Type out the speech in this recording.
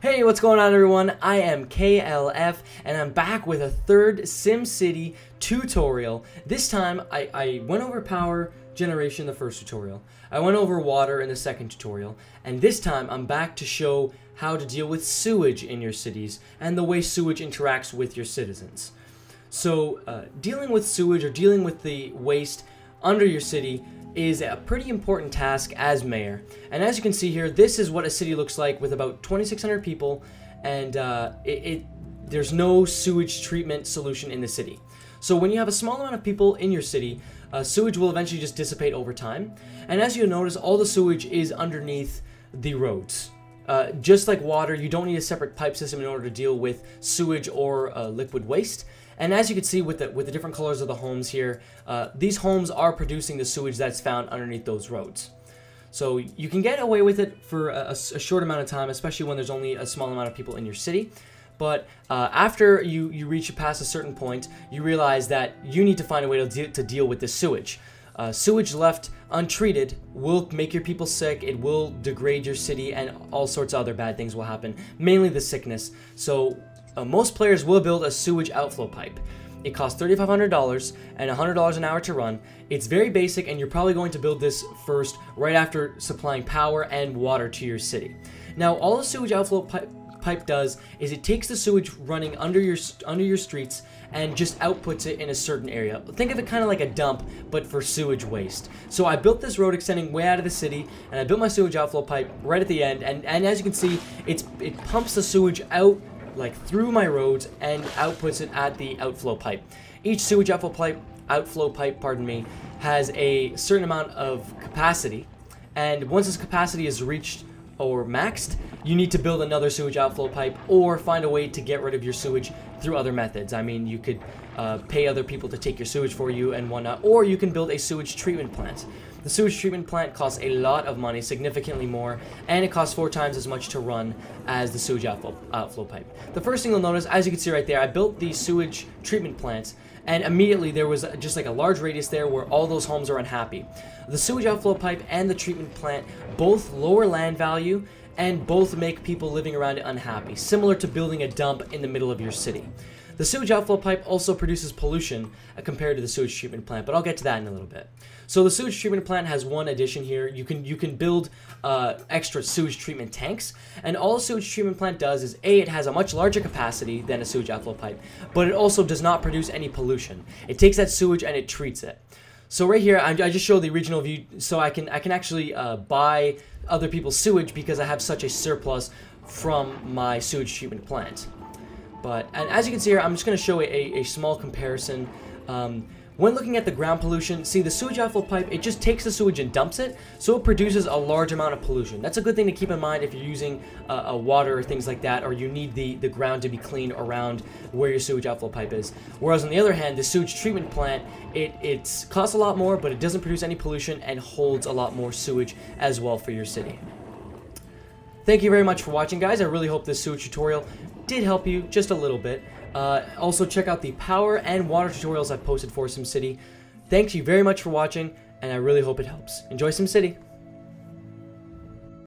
Hey, what's going on everyone? I am KLF and I'm back with a third SimCity tutorial. This time I went over power generation in the first tutorial. I went over water in the second tutorial. And this time I'm back to show how to deal with sewage in your cities and the way sewage interacts with your citizens. So dealing with sewage or dealing with the waste under your city is a pretty important task as mayor. And as you can see here, this is what a city looks like with about 2,600 people, and there's no sewage treatment solution in the city. So when you have a small amount of people in your city, sewage will eventually just dissipate over time. And as you'll notice, all the sewage is underneath the roads. Just like water, you don't need a separate pipe system in order to deal with sewage or liquid waste. And as you can see with the different colors of the homes here, these homes are producing the sewage that's found underneath those roads. So you can get away with it for a short amount of time, especially when there's only a small amount of people in your city. But after you reach past a certain point, you realize that you need to find a way to deal with this sewage. Sewage left untreated will make your people sick, it will degrade your city, and all sorts of other bad things will happen, mainly the sickness. So most players will build a sewage outflow pipe. It costs $3,500 and $100 an hour to run. It's very basic, and you're probably going to build this first right after supplying power and water to your city. Now, all the sewage outflow pipe does is it takes the sewage running under your streets and just outputs it in a certain area. Think of it kind of like a dump, but for sewage waste. So I built this road extending way out of the city, and I built my sewage outflow pipe right at the end, and as you can see, it pumps the sewage out like through my roads and outputs it at the outflow pipe. Each sewage outflow pipe, has a certain amount of capacity, and once this capacity is reached or maxed, you need to build another sewage outflow pipe or find a way to get rid of your sewage through other methods. I mean, you could pay other people to take your sewage for you and whatnot, or you can build a sewage treatment plant. The sewage treatment plant costs a lot of money, significantly more, and it costs 4 times as much to run as the sewage outflow pipe. The first thing you'll notice, as you can see right there, I built the sewage treatment plant, and immediately there was just like a large radius there where all those homes are unhappy. The sewage outflow pipe and the treatment plant both lower land value and both make people living around it unhappy, similar to building a dump in the middle of your city. The sewage outflow pipe also produces pollution compared to the sewage treatment plant, but I'll get to that in a little bit. So the sewage treatment plant has one addition here. You can build extra sewage treatment tanks, and all a sewage treatment plant does is it has a much larger capacity than a sewage outflow pipe, but it also does not produce any pollution. It takes that sewage and it treats it. So right here, I just show the regional view, so I can actually buy other people's sewage because I have such a surplus from my sewage treatment plant. And as you can see here, I'm just going to show a small comparison. When looking at the ground pollution, see the sewage outflow pipe, it just takes the sewage and dumps it, so it produces a large amount of pollution. That's a good thing to keep in mind if you're using water or things like that, or you need the ground to be clean around where your sewage outflow pipe is. Whereas on the other hand, the sewage treatment plant, it costs a lot more, but it doesn't produce any pollution and holds a lot more sewage as well for your city. Thank you very much for watching, guys. I really hope this sewage tutorial did help you just a little bit. Also check out the power and water tutorials I've posted for SimCity. Thank you very much for watching, and I really hope it helps. Enjoy SimCity!